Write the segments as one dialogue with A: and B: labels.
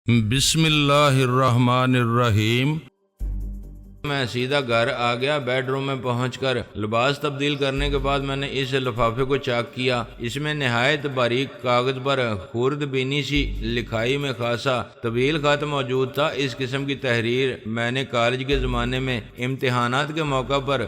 A: بسم اللہ الرحمن الرحیم۔ میں سیدھا گھر آ گیا۔ بیڈ روم میں پہنچ کر لباس تبدیل کرنے کے بعد میں نے اس لفافے کو چاک کیا۔ اس میں نہایت باریک کاغذ پر خرد بینی سی لکھائی میں خاصا طویل خط موجود تھا۔ اس قسم کی تحریر میں نے کالج کے زمانے میں امتحانات کے موقع پر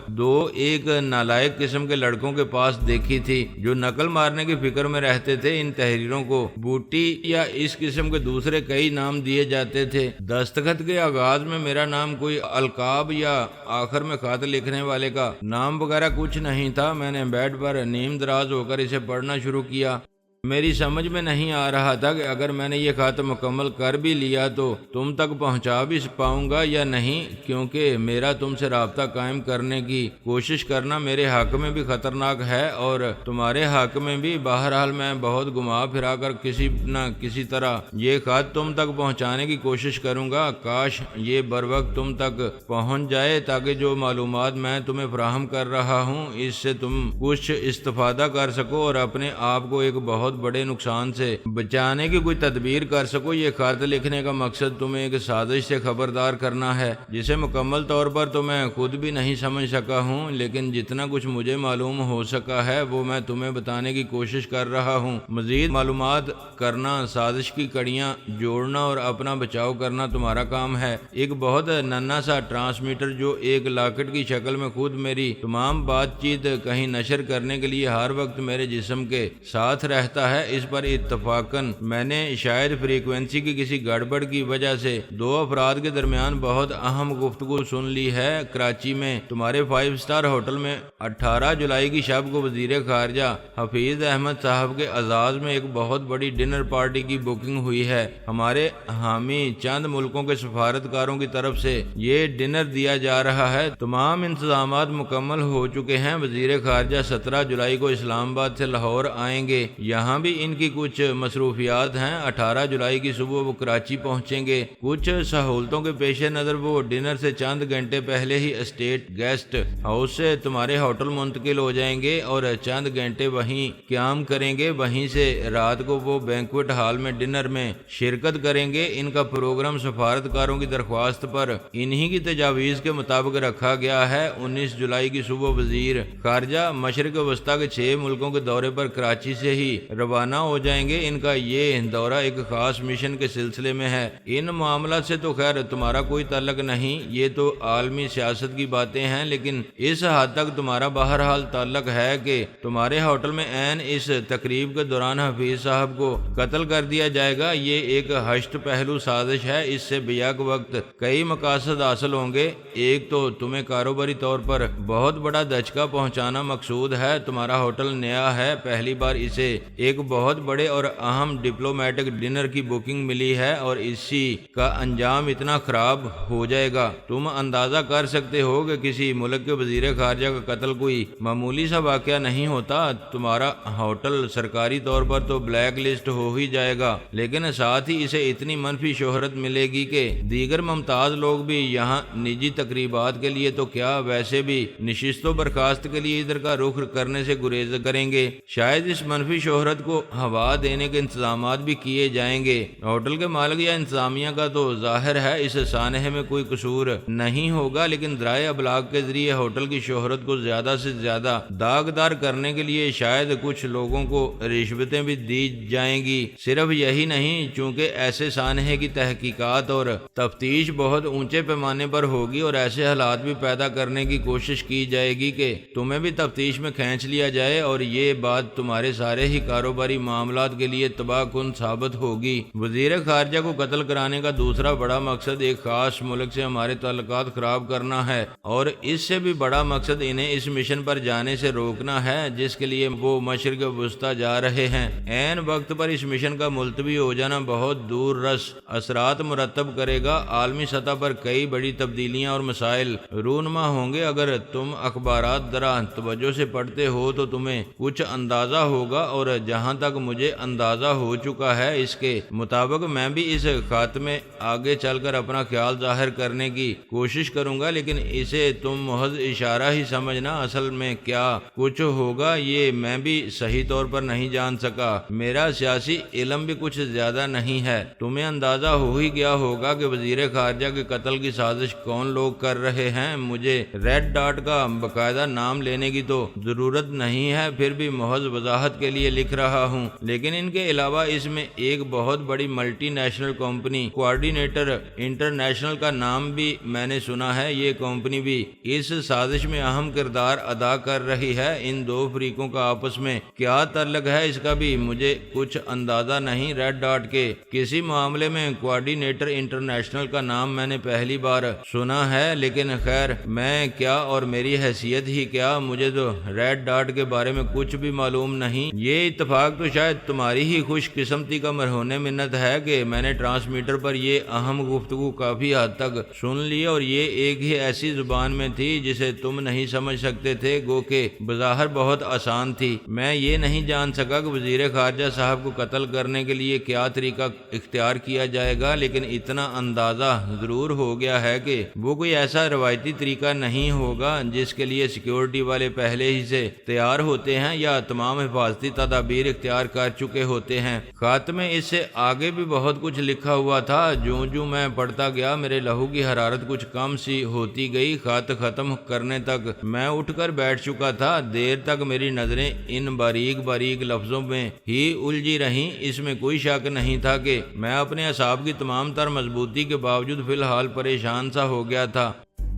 A: ایک نالائق قسم کے لڑکوں کے پاس دیکھی تھی جو نقل مارنے کی فکر میں رہتے تھے۔ ان تحریروں کو بوٹی یا اس قسم کے دوسرے کئی نام دیے جاتے تھے۔ دستخط کے آغاز میں میرا نام کوئی القاب یا آخر میں خط لکھنے والے کا نام وغیرہ کچھ نہیں تھا۔ میں نے بیڈ پر نیم دراز ہو کر اسے پڑھنا شروع کیا۔ میری سمجھ میں نہیں آ رہا تھا کہ اگر میں نے یہ خط مکمل کر بھی لیا تو تم تک پہنچا بھی پاؤں گا یا نہیں، کیونکہ میرا تم سے رابطہ قائم کرنے کی کوشش کرنا میرے حق میں بھی خطرناک ہے اور تمہارے حق میں بھی۔ بہرحال میں بہت گھما پھرا کر کسی نہ کسی طرح یہ خط تم تک پہنچانے کی کوشش کروں گا۔ کاش یہ بروقت تم تک پہنچ جائے تاکہ جو معلومات میں تمہیں فراہم کر رہا ہوں اس سے تم کچھ استفادہ کر سکو اور اپنے آپ کو ایک بہت بڑے نقصان سے بچانے کی کوئی تدبیر کر سکو۔ یہ خط لکھنے کا مقصد تمہیں ایک سازش سے خبردار کرنا ہے جسے مکمل طور پر تو میں خود بھی نہیں سمجھ سکا ہوں، لیکن جتنا کچھ مجھے معلوم ہو سکا ہے وہ میں تمہیں بتانے کی کوشش کر رہا ہوں۔ مزید معلومات کرنا، سازش کی کڑیاں جوڑنا اور اپنا بچاؤ کرنا تمہارا کام ہے۔ ایک بہت ننھا سا ٹرانسمیٹر جو ایک لاکٹ کی شکل میں خود میری تمام بات چیت کہیں نشر کرنے کے لیے ہر وقت میرے جسم کے ساتھ رہتا ہے، اس پر اتفاقاً میں نے شاید فریکوینسی کی کسی گڑبڑ کی وجہ سے دو افراد کے درمیان بہت اہم گفتگو سن لی ہے۔ کراچی میں تمہارے 5 اسٹار ہوٹل میں 18 جولائی کی شب کو وزیر خارجہ حفیظ احمد صاحب کے اعزاز میں ایک بہت بڑی ڈنر پارٹی کی بکنگ ہوئی ہے۔ ہمارے حامی چند ملکوں کے سفارتکاروں کی طرف سے یہ ڈنر دیا جا رہا ہے۔ تمام انتظامات مکمل ہو چکے ہیں۔ وزیر خارجہ 17 جولائی کو اسلام آباد سے لاہور آئیں گے، یہاں بھی ان کی کچھ مصروفیات ہیں۔ 18 جولائی کی صبح وہ کراچی پہنچیں گے۔ کچھ سہولتوں کے پیش نظر وہ ڈنر سے چند گھنٹے پہلے ہی اسٹیٹ گیسٹ ہاؤس سے تمہارے ہوٹل منتقل ہو جائیں گے اور چند گھنٹے وہیں قیام کریں گے۔ وہیں سے رات کو وہ بینکویٹ ہال میں ڈنر میں شرکت کریں گے۔ ان کا پروگرام سفارتکاروں کی درخواست پر انہی کی تجاویز کے مطابق رکھا گیا ہے۔ 19 جولائی کی صبح وزیر خارجہ مشرق وسطیٰ کے 6 ملکوں کے دورے پر کراچی سے ہی روانہ ہو جائیں گے۔ ان کا یہ دورہ ایک خاص مشن کے سلسلے میں ہے۔ ان معاملات سے تو خیر تمہارا کوئی تعلق نہیں، یہ تو عالمی سیاست کی باتیں ہیں، لیکن اس حد تک تمہارا بہرحال تعلق ہے کہ تمہارے ہوٹل میں عین اس تقریب کے دوران حفیظ صاحب کو قتل کر دیا جائے گا۔ یہ ایک 8 پہلو سازش ہے۔ اس سے بیک وقت کئی مقاصد حاصل ہوں گے۔ ایک تو تمہیں کاروباری طور پر بہت بڑا دھچکا پہنچانا مقصود ہے۔ تمہارا ہوٹل نیا ہے، پہلی بار اسے ایک بہت بڑے اور اہم ڈپلومیٹک ڈنر کی بکنگ ملی ہے اور اسی کا انجام اتنا خراب ہو جائے گا۔ تم اندازہ کر سکتے ہو کہ کسی ملک کے وزیر خارجہ کا قتل کوئی معمولی سا واقعہ نہیں ہوتا۔ تمہارا ہوٹل سرکاری طور پر تو بلیک لسٹ ہو ہی جائے گا، لیکن ساتھ ہی اسے اتنی منفی شہرت ملے گی کہ دیگر ممتاز لوگ بھی یہاں نجی تقریبات کے لیے تو کیا ویسے بھی نشست و برخاست کے لیے ادھر کا رخ کرنے سے گریز کریں گے۔ شاید اس منفی شہرت کو ہوا دینے کے انتظامات بھی کیے جائیں گے۔ ہوٹل کے مالک یا انتظامیہ کا تو ظاہر ہے اس سانحے میں کوئی قصور نہیں ہوگا، لیکن ذرائع ابلاغ کے ذریعے ہوٹل کی شہرت کو زیادہ سے زیادہ داغدار کرنے کے لیے شاید کچھ لوگوں کو رشوتیں بھی دی جائیں گی۔ صرف یہی نہیں، چونکہ ایسے سانحے کی تحقیقات اور تفتیش بہت اونچے پیمانے پر ہوگی اور ایسے حالات بھی پیدا کرنے کی کوشش کی جائے گی کہ تمہیں بھی تفتیش میں کھینچ لیا جائے اور یہ بات تمہارے سارے ہی کاروباری معاملات کے لیے تباہ کن ثابت ہوگی۔ وزیر خارجہ کو قتل کرانے کا دوسرا بڑا مقصد ایک خاص ملک سے ہمارے تعلقات خراب کرنا ہے اور اس سے بھی بڑا مقصد انہیں اس مشن پر جانے سے روکنا ہے جس کے لیے وہ مشرق وسطیٰ جا رہے ہیں۔ عین وقت پر اس مشن کا ملتوی ہو جانا بہت دور رس اثرات مرتب کرے گا۔ عالمی سطح پر کئی بڑی تبدیلیاں اور مسائل رونما ہوں گے۔ اگر تم اخبارات ذرا توجہ سے پڑھتے ہو تو تمہیں کچھ اندازہ ہوگا اور جہاں تک مجھے اندازہ ہو چکا ہے اس کے مطابق میں بھی اس خط میں آگے چل کر اپنا خیال ظاہر کرنے کی کوشش کروں گا، لیکن اسے تم محض اشارہ ہی سمجھنا، اصل میں کیا کچھ ہوگا یہ میں بھی صحیح طور پر نہیں جان سکا۔ میرا سیاسی علم بھی کچھ زیادہ نہیں ہے۔ تمہیں اندازہ ہو ہی گیا ہوگا کہ وزیر خارجہ کے قتل کی سازش کون لوگ کر رہے ہیں۔ مجھے ریڈ ڈاٹ کا باقاعدہ نام لینے کی تو ضرورت نہیں ہے، پھر بھی محض وضاحت کے لیے لکھ رہا ہوں۔ لیکن ان کے علاوہ اس میں ایک بہت بڑی multi national company coordinator international کا نام بھی میں نے سنا ہے۔ یہ کمپنی بھی اس سازش میں اہم کردار ادا کر رہی ہے۔ ان دو فریقوں کا آپس میں کیا تعلق ہے اس کا بھی مجھے کچھ اندازہ نہیں۔ ریڈ ڈاٹ کے کسی معاملے میں کوآرڈینیٹر انٹرنیشنل کا نام میں نے پہلی بار سنا ہے، لیکن خیر میں کیا اور میری حیثیت ہی کیا، مجھے تو ریڈ ڈاٹ کے بارے میں کچھ بھی معلوم نہیں۔ یہ اتفاق تو شاید تمہاری ہی خوش قسمتی کا مرہون منت ہے کہ میں نے ٹرانسمیٹر پر یہ اہم گفتگو کافی حد تک سن لی، اور یہ ایک ہی ایسی زبان میں تھی جسے تم نہیں سمجھ سکتے تھے، گو کہ بظاہر بہت آسان تھی۔ میں یہ نہیں جان سکا کہ وزیر خارجہ صاحب کو قتل کرنے کے لیے کیا طریقہ اختیار کیا جائے گا، لیکن اتنا اندازہ ضرور ہو گیا ہے کہ وہ کوئی ایسا روایتی طریقہ نہیں ہوگا جس کے لیے سیکیورٹی والے پہلے ہی سے تیار ہوتے ہیں یا تمام حفاظتی تدابیر اختیار کر چکے ہوتے ہیں۔ خط میں اس سے آگے بھی بہت کچھ لکھا ہوا تھا۔ جوں میں پڑھتا گیا میرے لہو کی حرارت کچھ کم سی ہوتی گئی۔ خط ختم کرنے تک میں اٹھ کر بیٹھ چکا تھا۔ دیر تک میری نظریں ان باریک باریک لفظوں میں ہی الجھی رہیں۔ اس میں کوئی شک نہیں تھا کہ میں اپنے اعصاب کی تمام تر مضبوطی کے باوجود فی الحال پریشان سا ہو گیا تھا۔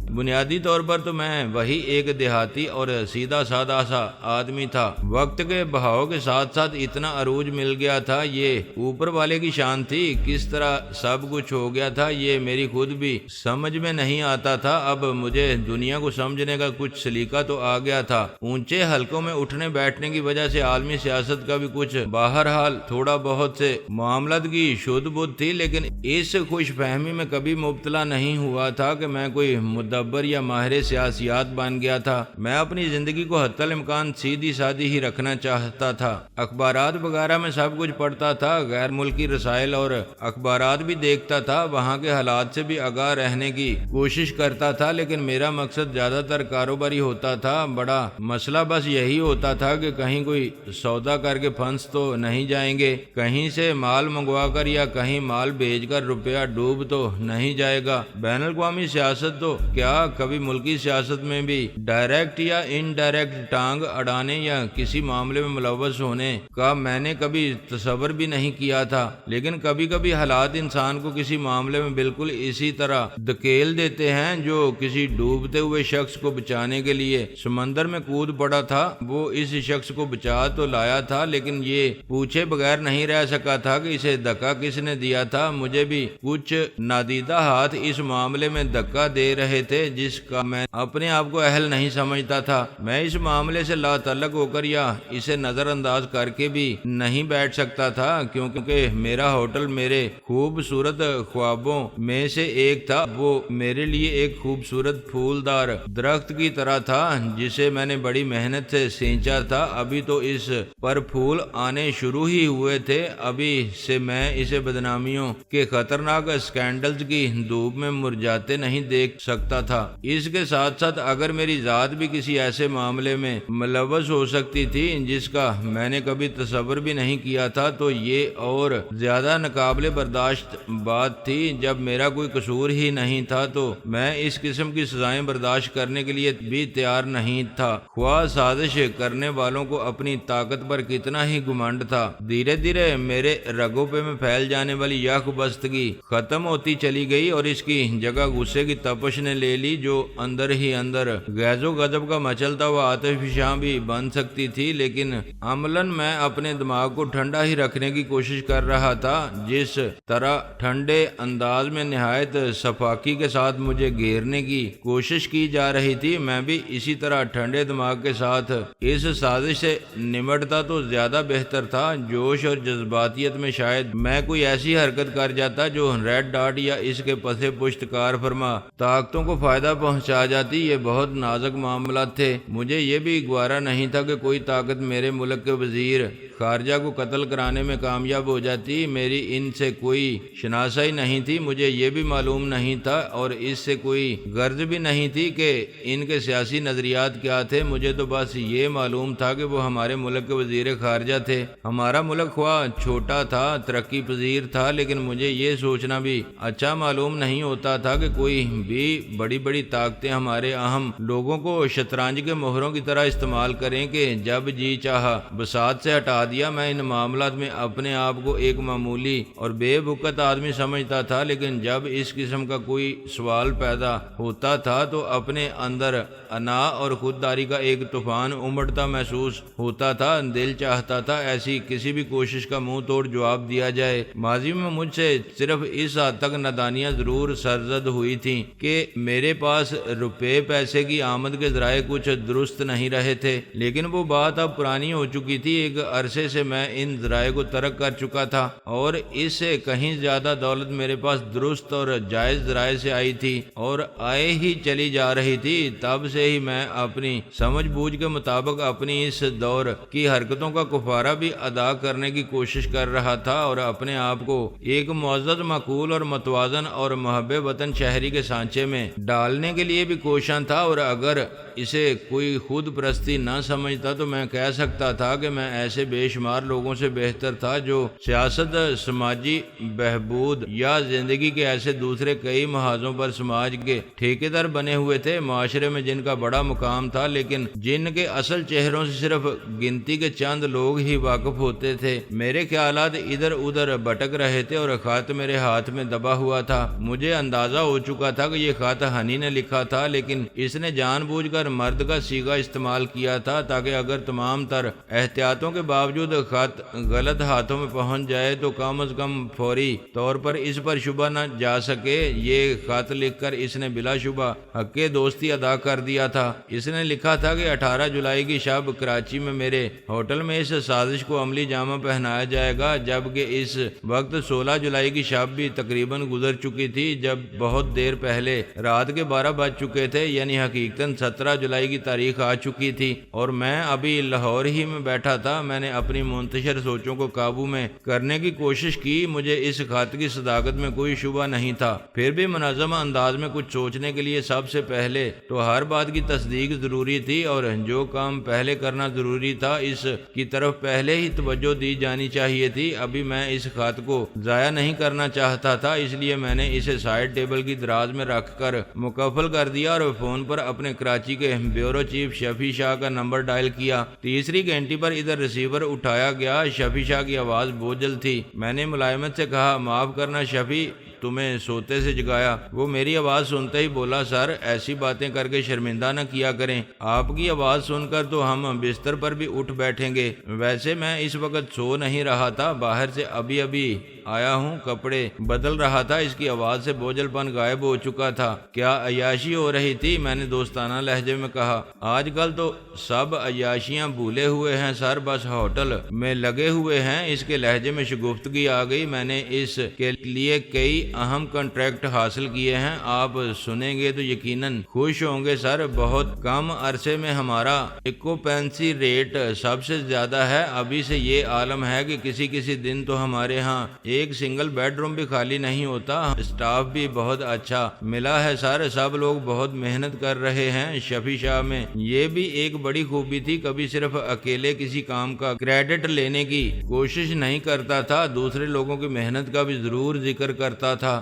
A: بنیادی طور پر تو میں وہی ایک دیہاتی اور سیدھا سادہ سا آدمی تھا۔ وقت کے بہاؤ کے ساتھ ساتھ اتنا عروج مل گیا تھا، یہ اوپر والے کی شان تھی۔ کس طرح سب کچھ ہو گیا تھا یہ میری خود بھی سمجھ میں نہیں آتا تھا۔ اب مجھے دنیا کو سمجھنے کا کچھ سلیقہ تو آ گیا تھا۔ اونچے حلقوں میں اٹھنے بیٹھنے کی وجہ سے عالمی سیاست کا بھی کچھ بہرحال تھوڑا بہت سے معاملات کی شدھ بدھ تھی، لیکن اس خوش فہمی میں کبھی مبتلا نہیں ہوا تھا کہ میں کوئی مدبر یا ماہر سیاسیات بن گیا تھا۔ میں اپنی زندگی کو حتی الامکان سیدھی سادی ہی رکھنا چاہتا تھا۔ اخبارات وغیرہ میں سب کچھ پڑھتا تھا، غیر ملکی رسائل اور اخبارات بھی دیکھتا تھا، وہاں کے حالات سے بھی آگاہ رہنے کی کوشش کرتا تھا، لیکن میرا مقصد زیادہ تر کاروباری ہوتا تھا۔ بڑا مسئلہ بس یہی ہوتا تھا کہ کہیں کوئی سودا کر کے پھنس تو نہیں جائیں گے، کہیں سے مال منگوا کر یا کہیں مال بھیج کر روپیہ ڈوب تو نہیں جائے گا۔ بین الاقوامی سیاست تو کیا کبھی ملکی سیاست میں بھی ڈائریکٹ یا انڈائریکٹ ٹانگ اڑانے یا کسی معاملے میں ملوث ہونے کا میں نے کبھی تصور بھی نہیں کیا تھا، لیکن کبھی کبھی حالات انسان کو کسی معاملے میں بالکل اسی طرح دھکیل دیتے ہیں جو کسی ڈوبتے ہوئے شخص کو بچانے کے لیے سمندر میں کود پڑا تھا۔ وہ اس شخص کو بچا تو لایا تھا، لیکن یہ پوچھے بغیر نہیں رہ سکا تھا کہ اسے دھکا کس نے دیا تھا۔ مجھے بھی کچھ نادیدہ ہاتھ اس معاملے میں دھکا دے رہے تھے جس کا میں اپنے آپ کو اہل نہیں سمجھتا تھا۔ میں اس معاملے سے لا تعلق ہو کر یا اسے نظر انداز کر کے بھی نہیں بیٹھ سکتا تھا، کیونکہ میرا ہوٹل میرے خوبصورت خوابوں میں سے ایک تھا۔ وہ میرے لیے ایک خوبصورت پھولدار درخت کی طرح تھا جسے میں نے بڑی محنت سے سینچا تھا۔ ابھی تو اس پر پھول آنے شروع ہی ہوئے تھے، ابھی سے میں اسے بدنامیوں کے خطرناک سکینڈلز کی دھوپ میں مرجھاتے نہیں دیکھ سکتا تھا۔ اس کے ساتھ ساتھ اگر میری ذات بھی کسی ایسے معاملے میں ملوث ہو سکتی تھی جس کا میں نے کبھی تصور بھی نہیں کیا تھا، تو یہ اور زیادہ ناقابل برداشت بات تھی۔ جب میرا کوئی قصور ہی نہیں تھا تو میں اس قسم کی سزائیں برداشت کرنے کے لیے بھی تیار نہیں تھا، خواہ سازش کرنے والوں کو اپنی طاقت پر کتنا ہی گھمنڈ تھا۔ دھیرے دھیرے میرے رگوں پہ میں پھیل جانے والی یک بستگی ختم ہوتی چلی گئی اور اس کی جگہ غصے کی تپش نے لے لی جو اندر ہی اندر غیظ و غضب کا مچلتا ہوا آتش فشاں بھی بن سکتی تھی، لیکن عملاً میں اپنے دماغ کو ٹھنڈا ہی رکھنے کی کوشش کر رہا تھا۔ جس طرح ٹھنڈے انداز میں نہایت صفاقی کے ساتھ مجھے گھیرنے کی کوشش کی جا رہی تھی، میں بھی اسی طرح ٹھنڈے دماغ کے ساتھ اس سازش سے نمٹتا تو زیادہ بہتر تھا۔ جوش اور جذباتیت میں شاید میں کوئی ایسی حرکت کر جاتا جو ریڈ ڈاٹ یا اس کے پسے پشت کار فرما طاقتوں کو فائدہ پہنچا جاتی۔ یہ بہت نازک معاملات تھے۔ مجھے یہ بھی گوارا نہیں تھا کہ کوئی طاقت میرے ملک کے وزیر خارجہ کو قتل کرانے میں کامیاب ہو جاتی۔ میری ان سے کوئی شناسائی نہیں تھی، مجھے یہ بھی معلوم نہیں تھا اور اس سے کوئی غرض بھی نہیں تھی کہ ان کے سیاسی نظریات کیا تھے۔ مجھے تو بس یہ معلوم تھا کہ وہ ہمارے ملک کے وزیر خارجہ تھے۔ ہمارا ملک خواہ چھوٹا تھا، ترقی پذیر تھا، لیکن مجھے یہ سوچنا بھی اچھا معلوم نہیں ہوتا تھا کہ کوئی بھی بڑی بڑی طاقتیں ہمارے اہم لوگوں کو شطرنج کے مہروں کی طرح استعمال کریں کہ جب جی چاہا بساط سے ہٹا دیا۔ میں ان معاملات میں اپنے آپ کو ایک معمولی اور بے بھوکت آدمی سمجھتا تھا، لیکن جب اس قسم کا کوئی سوال پیدا ہوتا تھا تو اپنے اندر انا اور خودداری کا ایک طوفان امڑتا محسوس ہوتا تھا۔ دل چاہتا تھا ایسی کسی بھی کوشش کا منہ توڑ جواب دیا جائے۔ ماضی میں مجھ سے صرف اس حد تک نادانیاں ضرور سرزد ہوئی تھیں کہ میرے پاس روپے پیسے کی آمد کے ذرائع کچھ درست نہیں رہے تھے، لیکن وہ بات اب پرانی ہو چکی تھی۔ ایک عرصے سے میں ان ذرائع کو ترک کر چکا تھا اور اس سے کہیں زیادہ دولت میرے پاس درست اور جائز ذرائع سے آئی تھی اور آئے ہی چلی جا رہی تھی۔ تب سے ہی میں اپنی سمجھ بوجھ کے مطابق اپنی اس دور کی حرکتوں کا کفارہ بھی ادا کرنے کی کوشش کر رہا تھا اور اپنے آپ کو ایک معزز، معقول اور متوازن اور محب وطن شہری کے سانچے میں ڈالنے کے لیے بھی کوشاں تھا، اور اگر اسے کوئی خود پرستی نہ سمجھتا تو میں کہہ سکتا تھا کہ میں ایسے بے شمار لوگوں سے بہتر تھا جو سیاست، سماجی بہبود یا زندگی کے ایسے دوسرے کئی محاذوں پر سماج کے ٹھیکیدار بنے ہوئے تھے، معاشرے میں جن کا بڑا مقام تھا لیکن جن کے اصل چہروں سے صرف گنتی کے چند لوگ ہی واقف ہوتے تھے۔ میرے خیالات ادھر ادھر بھٹک رہے تھے اور خط میرے ہاتھ میں دبا ہوا تھا۔ مجھے اندازہ ہو چکا تھا کہ یہ خط ہنی نے لکھا تھا، لیکن اس نے جان بوجھ کر مرد کا صیغہ استعمال کیا تھا تاکہ اگر تمام تر احتیاطوں کے باوجود خط غلط ہاتھوں میں پہنچ جائے تو کم از کم فوری طور پر اس پر شبہ نہ جا سکے۔ یہ خط لکھ کر اس نے بلا شبہ حق دوستی ادا کر دیا تھا۔ اس نے لکھا تھا کہ 18 جولائی کی شب کراچی میں میرے ہوٹل میں اس سازش کو عملی جامہ پہنایا جائے گا، جبکہ اس وقت 16 جولائی کی شب بھی تقریباً گزر چکی تھی، جب بہت دیر پہلے رات کے 12 بج چکے تھے، یعنی حقیقتاً 17 جولائی کی تاریخ آ چکی تھی اور میں ابھی لاہور ہی میں بیٹھا تھا۔ میں نے اپنی منتشر سوچوں کو قابو میں کرنے کی کوشش کی۔ مجھے اس خط کی صداقت میں کوئی شبہ نہیں تھا، پھر بھی منظم انداز میں کچھ سوچنے کے لیے سب سے پہلے تو ہر بات کی تصدیق ضروری تھی، اور جو کام پہلے کرنا ضروری تھا اس کی طرف پہلے ہی توجہ دی جانی چاہیے تھی۔ ابھی میں اس خط کو ضائع نہیں کرنا چاہتا تھا، اس لیے میں نے اسے سائڈ ٹیبل کی دراز میں رکھ کر مکفل کر دیا اور فون پر اپنے کراچی کے بیورو چیف شفیع شاہ کا نمبر ڈائل کیا۔ تیسری گھنٹی پر ادھر ریسیور اٹھایا گیا۔ شفیع شاہ کی آواز بوجھل تھی۔ میں نے ملائمت سے کہا، معاف کرنا شفیع، تمہیں سوتے سے جگایا۔ وہ میری آواز سنتے ہی بولا، سر ایسی باتیں کر کے شرمندہ نہ کیا کریں، آپ کی آواز سن کر تو ہم بستر پر بھی اٹھ بیٹھیں گے۔ ویسے میں اس وقت سو نہیں رہا تھا، باہر سے ابھی آیا ہوں، کپڑے بدل رہا تھا۔ اس کی آواز سے بوجھل پن غائب ہو چکا تھا۔ کیا عیاشی ہو رہی تھی؟ میں نے دوستانہ لہجے میں کہا۔ آج کل تو سب عیاشیاں بھولے ہوئے ہیں سر، بس ہوٹل میں لگے ہوئے ہیں۔ اس کے لہجے میں شگفتگی آ گئی۔ میں نے اس کے لیے کئی اہم کنٹریکٹ حاصل کیے ہیں، آپ سنیں گے تو یقیناً خوش ہوں گے سر۔ بہت کم عرصے میں ہمارا ایکوپینسی ریٹ سب سے زیادہ ہے۔ ابھی سے یہ عالم ہے کہ کسی دن تو ہمارے ہاں ایک سنگل بیڈ روم بھی خالی نہیں ہوتا۔ اسٹاف بھی بہت اچھا ملا ہے سر، سب لوگ بہت محنت کر رہے ہیں۔ شفیع شاہ میں یہ بھی ایک بڑی خوبی تھی، کبھی صرف اکیلے کسی کام کا کریڈٹ لینے کی کوشش نہیں کرتا تھا، دوسرے لوگوں کی محنت کا بھی ضرور ذکر کرتا تھا۔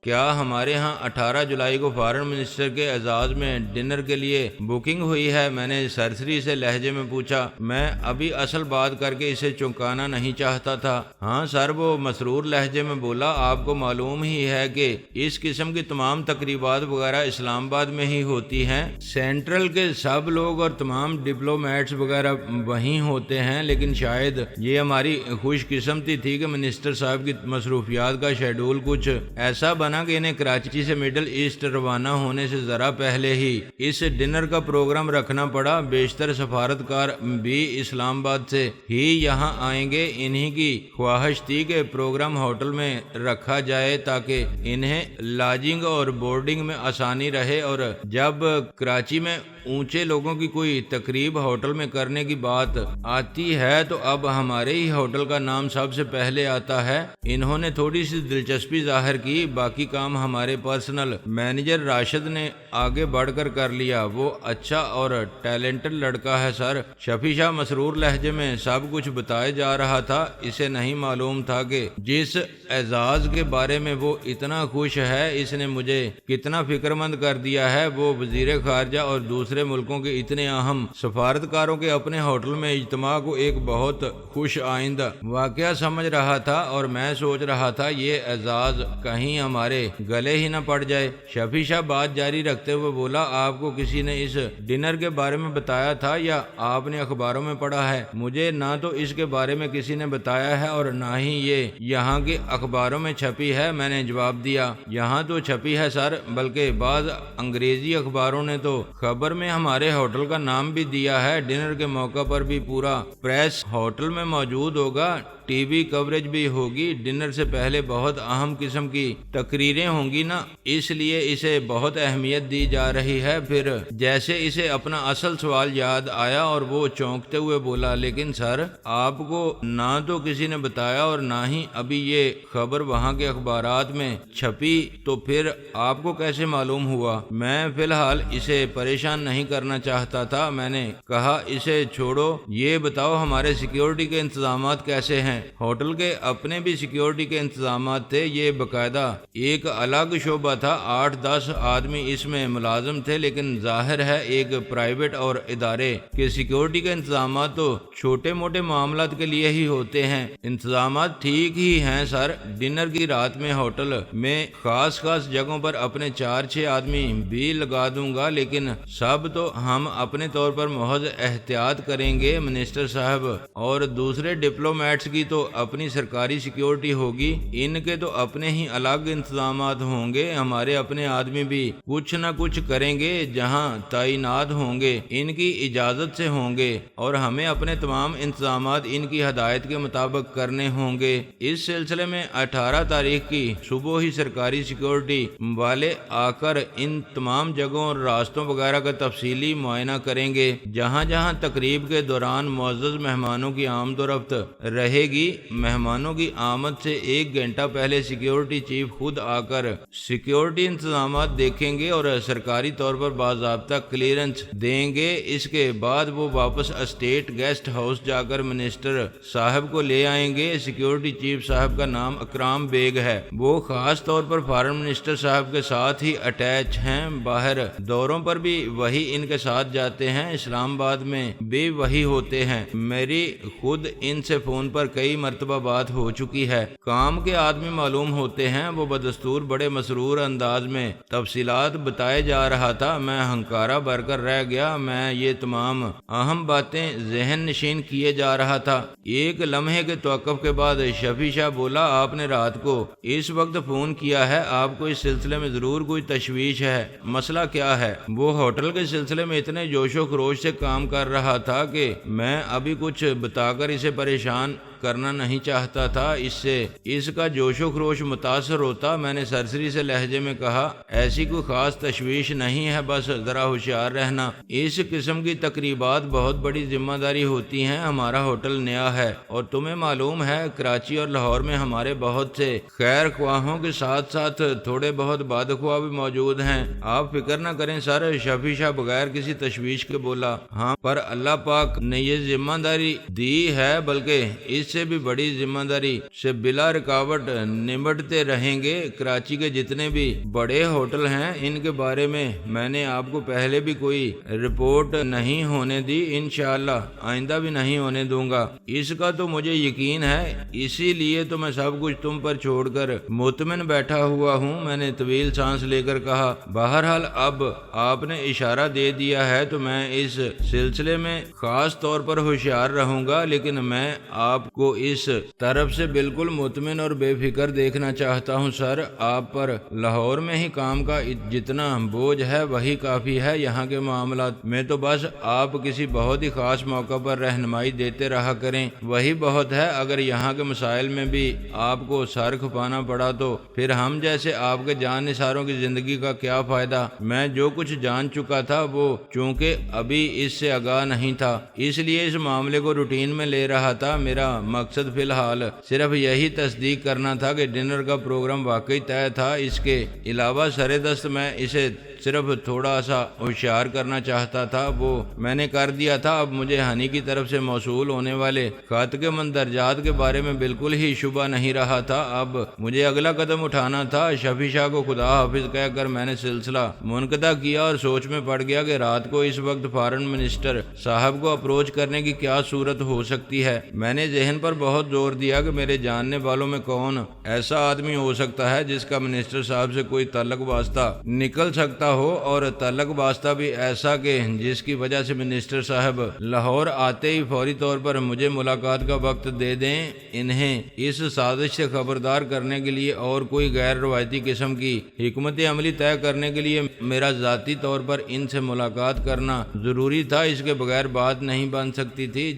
A: کیا ہمارے ہاں 18 جولائی کو فارن منسٹر کے اعزاز میں ڈنر کے لیے بکنگ ہوئی ہے؟ میں نے سرسری سے لہجے میں پوچھا۔ میں ابھی اصل بات کر کے اسے چونکانا نہیں چاہتا تھا۔ ہاں سر، وہ مسرور لہجے میں بولا، آپ کو معلوم ہی ہے کہ اس قسم کی تمام تقریبات وغیرہ اسلام آباد میں ہی ہوتی ہیں، سینٹرل کے سب لوگ اور تمام ڈپلومیٹس وغیرہ وہیں ہوتے ہیں، لیکن شاید یہ ہماری خوش قسمتی تھی کہ منسٹر صاحب کی مصروفیات کا شیڈول کچھ ایسا بنا بنا کہ انہیں کراچی سے مڈل ایسٹ روانہ ہونے سے ذرا پہلے ہی اس ڈنر کا پروگرام رکھنا پڑا۔ بیشتر سفارتکار بھی اسلام آباد سے ہی یہاں آئیں گے۔ انہی کی خواہش تھی کہ پروگرام ہوٹل میں رکھا جائے تاکہ انہیں لاجنگ اور بورڈنگ میں آسانی رہے، اور جب کراچی میں اونچے لوگوں کی کوئی تقریب ہوٹل میں کرنے کی بات آتی ہے تو اب ہمارے ہی ہوٹل کا نام سب سے پہلے آتا ہے۔ انہوں نے تھوڑی سی دلچسپی ظاہر کی، باقی کام ہمارے پرسنل مینیجر راشد نے آگے بڑھ کر لیا۔ وہ اچھا اور ٹیلنٹڈ لڑکا ہے سر۔ شفیع شاہ مسرور لہجے میں سب کچھ بتائے جا رہا تھا۔ اسے نہیں معلوم تھا کہ جس اعزاز کے بارے میں وہ اتنا خوش ہے اس نے مجھے کتنا فکر مند کر دیا ہے۔ وہ وزیر خارجہ اور دوسرے ملکوں کے اتنے اہم سفارتکاروں کے اپنے ہوٹل میں اجتماع کو ایک بہت خوش آئندہ واقعہ سمجھ رہا تھا، اور میں سوچ رہا تھا یہ اعزاز کہیں ہمارے گلے ہی نہ پڑ جائے۔ شفیع شاہ بات جاری رکھتے ہوئے بولا، آپ کو کسی نے اس ڈنر کے بارے میں بتایا تھا یا آپ نے اخباروں میں پڑھا ہے؟ مجھے نہ تو اس کے بارے میں کسی نے بتایا ہے اور نہ ہی یہ یہاں کے اخباروں میں چھپی ہے۔ میں نے جواب دیا، یہاں تو چھپی ہے سر، بلکہ بعض انگریزی اخباروں نے تو خبر میں ہمارے ہوٹل کا نام بھی دیا ہے۔ ڈنر کے موقع پر بھی پورا پریس ہوٹل میں موجود ہوگا، ٹی وی کوریج بھی ہوگی۔ ڈنر سے پہلے بہت اہم قسم کی تقریریں ہوں گی نا، اس لیے اسے بہت اہمیت دی جا رہی ہے۔ پھر جیسے اسے اپنا اصل سوال یاد آیا اور وہ چونکتے ہوئے بولا، لیکن سر آپ کو نہ تو کسی نے بتایا اور نہ ہی ابھی یہ خبر وہاں کے اخبارات میں چھپی، تو پھر آپ کو کیسے معلوم ہوا؟ میں فی الحال اسے پریشان نہیں کرنا چاہتا تھا۔ میں نے کہا اسے چھوڑو، یہ بتاؤ ہمارے سیکیورٹی کے انتظامات کیسے ہیں؟ ہوٹل کے اپنے بھی سیکیورٹی کے انتظامات تھے، یہ باقاعدہ ایک الگ شعبہ تھا، 8-10 آدمی اس میں ملازم تھے، لیکن ظاہر ہے ایک پرائیویٹ اور ادارے کے سیکیورٹی کے انتظامات تو چھوٹے موٹے معاملات کے لیے ہی ہوتے ہیں۔ انتظامات ٹھیک ہی ہیں سر۔ ڈنر کی رات میں ہوٹل میں خاص جگہوں پر اپنے 4-6 آدمی بھی لگا دوں گا، لیکن سب تو ہم اپنے طور پر محض احتیاط کریں گے۔ منسٹر صاحب اور دوسرے ڈپلومیٹس کی تو اپنی سرکاری سیکیورٹی ہوگی، ان کے تو اپنے ہی الگ انتظامات ہوں گے۔ ہمارے اپنے آدمی بھی کچھ نہ کچھ کریں گے، جہاں تعینات ہوں گے ان کی اجازت سے ہوں گے، اور ہمیں اپنے تمام انتظامات ان کی ہدایت کے مطابق کرنے ہوں گے۔ اس سلسلے میں 18 تاریخ کی صبح ہی سرکاری سیکیورٹی والے آ کر ان تمام جگہوں اور راستوں وغیرہ کا تفصیلی معائنہ کریں گے۔ جہاں جہاں تقریب کے دوران معزز مہمانوں کی آمد و رفت رہے گی، مہمانوں کی آمد سے 1 گھنٹہ پہلے سیکیورٹی چیف خود آ کر سیکیورٹی انتظامات دیکھیں گے اور سرکاری طور پر باضابطہ کلیئرنس دیں گے۔ اس کے بعد وہ واپس اسٹیٹ گیسٹ ہاؤس جا کر منسٹر صاحب کو لے آئیں گے۔ سیکیورٹی چیف صاحب کا نام اکرام بیگ ہے، وہ خاص طور پر فارن منسٹر صاحب کے ساتھ ہی اٹیچ ہیں۔ باہر دوروں پر بھی وہی ان کے ساتھ جاتے ہیں، اسلام آباد میں بھی وہی ہوتے ہیں۔ میری خود ان سے فون پر کئی مرتبہ بات ہو چکی ہے۔ کام کے آدمی معلوم ہوتے ہیں۔ وہ بدستور بڑے مسرور انداز میں تفصیلات بتائے جا رہا تھا۔ میں ہنکارا بھر کر رہ گیا۔ میں یہ تمام اہم باتیں ذہن نشین کیے جا رہا تھا۔ ایک لمحے کے توقف کے بعد شفیع شاہ بولا، آپ نے رات کو اس وقت فون کیا ہے، آپ کو اس سلسلے میں ضرور کوئی تشویش ہے۔ مسئلہ کیا ہے؟ وہ ہوٹل کے سلسلے میں اتنے جوش و خروش سے کام کر رہا تھا کہ میں ابھی کچھ بتا کر اسے پریشان کرنا نہیں چاہتا تھا، اس سے اس کا جوش و خروش متاثر ہوتا۔ میں نے سرسری سے لہجے میں کہا، ایسی کوئی خاص تشویش نہیں ہے، بس ذرا ہوشیار رہنا۔ اس قسم کی تقریبات بہت بڑی ذمہ داری ہوتی ہیں۔ ہمارا ہوٹل نیا ہے اور تمہیں معلوم ہے کراچی اور لاہور میں ہمارے بہت سے خیر خواہوں کے ساتھ ساتھ تھوڑے بہت بدخواہ بھی موجود ہیں۔ آپ فکر نہ کریں سر، شفیع شاہ بغیر کسی تشویش کے بولا۔ ہاں، پر اللہ پاک نے یہ ذمہ داری دی ہے، بلکہ اس سے بھی بڑی ذمہ داری سے بلا رکاوٹ نمٹتے رہیں گے۔ کراچی کے جتنے بھی بڑے ہوٹل ہیں ان کے بارے میں نے آپ کو پہلے بھی کوئی رپورٹ نہیں ہونے دی، انشاءاللہ آئندہ بھی نہیں ہونے دوں گا، اس کا تو مجھے یقین ہے۔ اسی لیے تو میں سب کچھ تم پر چھوڑ کر مطمئن بیٹھا ہوا ہوں۔ میں نے طویل سانس لے کر کہا، بہرحال اب آپ نے اشارہ دے دیا ہے تو میں اس سلسلے میں خاص طور پر ہوشیار رہوں گا، لیکن میں آپ کو کو اس طرف سے بالکل مطمئن اور بے فکر دیکھنا چاہتا ہوں سر۔ آپ پر لاہور میں ہی کام کا جتنا بوجھ ہے وہی کافی ہے، یہاں کے معاملات میں تو بس آپ کسی بہت ہی خاص موقع پر رہنمائی دیتے رہا کریں، وہی بہت ہے۔ اگر یہاں کے مسائل میں بھی آپ کو سر کھپانا پڑا تو پھر ہم جیسے آپ کے جان نثاروں کی زندگی کا کیا فائدہ؟ میں جو کچھ جان چکا تھا وہ چونکہ ابھی اس سے آگاہ نہیں تھا، اس لیے اس معاملے کو روٹین میں لے رہا تھا۔ میرا مقصد فی الحال صرف یہی تصدیق کرنا تھا کہ ڈنر کا پروگرام واقعی طے تھا۔ اس کے علاوہ سر دست میں اسے صرف تھوڑا سا ہوشیار کرنا چاہتا تھا، وہ میں نے کر دیا تھا۔ اب مجھے ہنی کی طرف سے موصول ہونے والے خط کے مندرجات کے بارے میں بالکل ہی شبہ نہیں رہا تھا۔ اب مجھے اگلا قدم اٹھانا تھا۔ شفیع شاہ کو خدا حافظ کہہ کر میں نے سلسلہ منقطع کیا اور سوچ میں پڑ گیا کہ رات کو اس وقت فارن منسٹر صاحب کو اپروچ کرنے کی کیا صورت ہو سکتی ہے۔ میں نے ذہن پر بہت زور دیا کہ میرے جاننے والوں میں کون ایسا آدمی ہو سکتا ہے جس کا منسٹر صاحب سے کوئی تعلق واسطہ نکل سکتا ہو، اور تعلق واسطہ بھی ایسا کہ جس کی وجہ سے منسٹر صاحب لاہور آتے ہی فوری طور پر مجھے ملاقات کا وقت دے دیں۔ انہیں اس سازش سے خبردار کرنے کے لیے اور کوئی غیر روایتی قسم کی حکمت عملی طے کرنے کے لیے میرا ذاتی طور پر ان سے ملاقات کرنا ضروری تھا، اس کے بغیر بات نہیں بن سکتی تھی۔